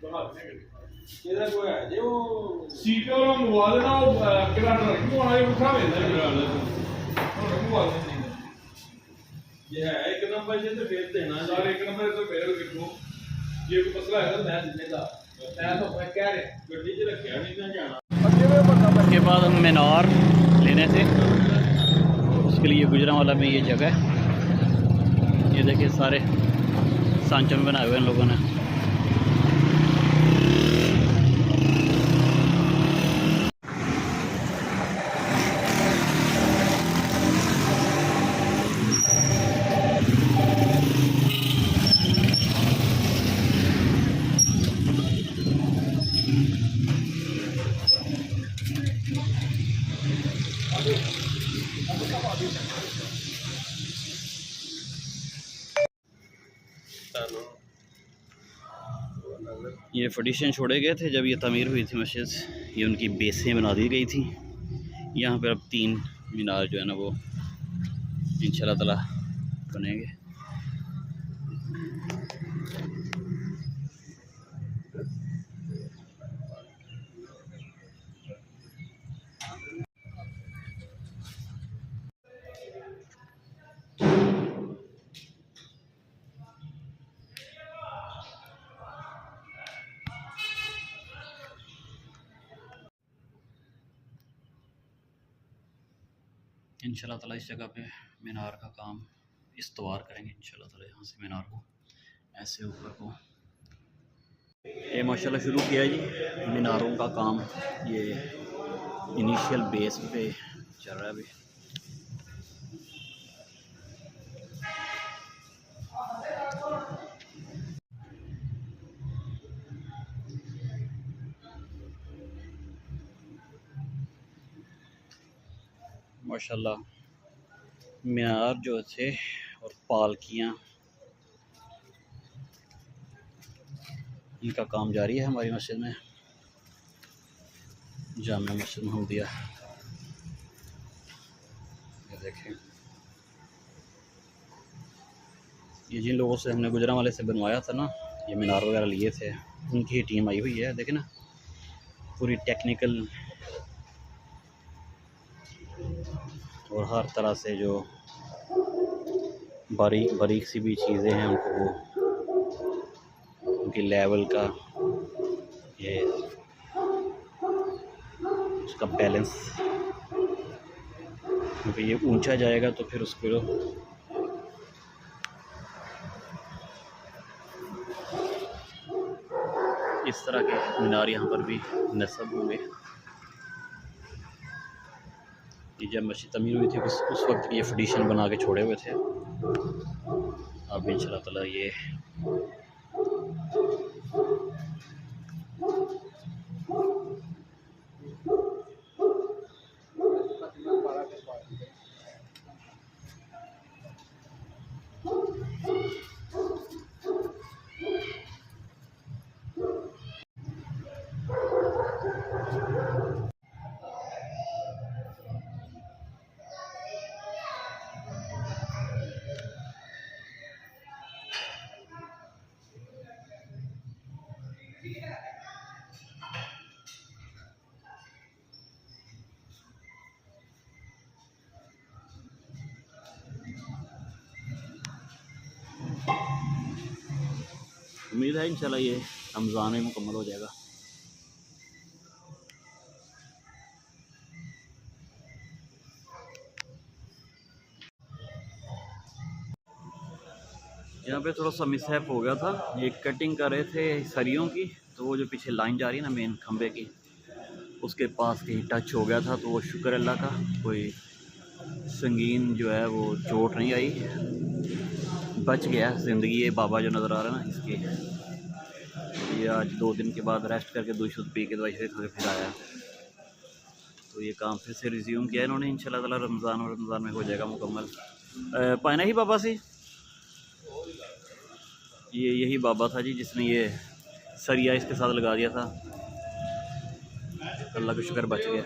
ਇਹਦਾ ਕੋਈ ਹੈ ਜੇ ਉਹ सीपीओ का मंगवा देना वो किला रखी होना ये उठा भेजना मेरा और मंगवा देना ਜੇ ਹੈ ਇੱਕ ਨੰਬਰ ਜੇ ਤੇ ਫੇਰ ਦੇਣਾ सारे एक नंबर तो मेरे देखो ये कोई मसला है तो मैं ਜਿੰਨੇਗਾ ਮੈਂ ਤਾਂ ਮੈਂ ਕਹਿ ਰਿਹਾ ਗੱਡੀ 'ਚ ਰੱਖਿਆ ਨਹੀਂ ਤਾਂ ਜਾਣਾ उसके बाद हम मीनार लेने थे, उसके लिए गुजरांवाला में ये जगह है। ये देखिए सारे सांचन बनाए हुए हैं लोगों ने। ये फटिशन छोड़े गए थे जब ये तमीर हुई थी मस्जिद, ये उनकी बेसें बना दी गई थी। यहाँ पर अब 3 मीनार जो है ना वो इंशाल्लाह ताला बनेंगे। इंशाल्लाह ताला इस जगह पे मीनार का काम इस्तवार करेंगे इंशाल्लाह ताला। यहाँ से मीनार को ऐसे ऊपर को ये माशाल्लाह शुरू किया जी मीनारों का काम। ये इनिशियल बेस पे चल रहा है अभी। माशाल्लाह मीनार जो थे और पालकियाँ, इनका काम जारी है हमारी मस्जिद में, जामिया मस्जिद महमूदिया। ये देखें, ये जिन लोगों से हमने गुजरांवाले से बनवाया था ना, ये मीनार वगैरह लिए थे, उनकी ही टीम आई हुई है। देखें ना, पूरी टेक्निकल और हर तरह से जो बारीक सी भी चीज़ें हैं उनको वो उनकी लेवल का ये उसका बैलेंस, क्योंकि ये ऊंचा जाएगा तो फिर उसको इस तरह के मीनार यहाँ पर भी नस्ब होंगे। ये जब मस्जिद तमीर हुई थी उस वक्त ये फटिशन बना के छोड़े हुए थे। अब इंशाल्लाह ताला ये उम्मीद है इंशाल्लाह ये रमज़ान में मुकम्मल हो जाएगा। यहाँ पे थोड़ा सा मिसहैप हो गया था, ये कटिंग कर रहे थे सरियों की, तो वो जो पीछे लाइन जा रही है ना मेन खंबे की, उसके पास कहीं टच हो गया था। तो वो शुक्र अल्लाह का कोई संगीन जो है वो चोट नहीं आई, बच गया ज़िंदगी। ये बाबा जो नज़र आ रहा है ना, इसके ये आज 2 दिन के बाद रेस्ट करके दूध शुद्ध पी के दवाई शरीर खा के फिर आया। तो ये काम फिर से रिज्यूम किया इन्होंने। इंशाल्लाह ताला रमज़ान में हो जाएगा मुकम्मल। पाना ही बाबा से ये यही बाबा था जी जिसने ये सरिया इसके साथ लगा दिया था। अल्लाह का शुक्र बच गया।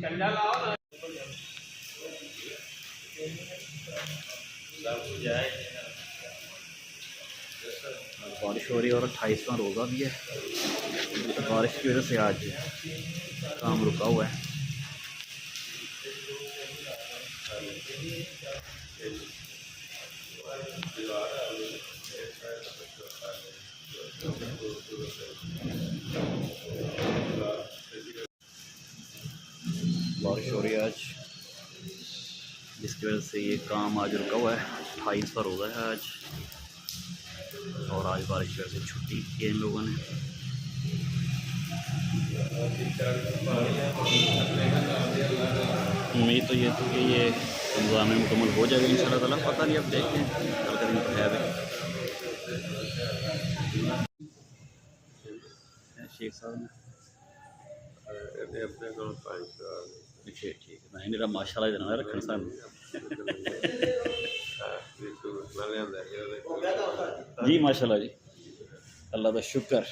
कंडा लाओ ना बारिश हो रही है और 28वां रोज़ा भी है। बारिश की वजह से आज काम रुका हुआ है। बारिश हो रही है आज, जिसकी वजह से ये काम आज रुका हुआ है। 28वां रोज़ा है आज, और आज बारिश की वजह से छुट्टी की इन लोगों ने। उम्मीद तो ये थी कि ये रमज़ान में मुकम्मल हो जाएगा इंशाअल्लाह ताला। पता नहीं, अब देखते हैं, कल का दिन तो है अभी। शेख साहब ने ठीक ठीक है, मेरा माशाल्लाह देना रखन साहब जी, माशाल्लाह जी, अल्लाह का शुक्र,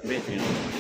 बेहतरीन।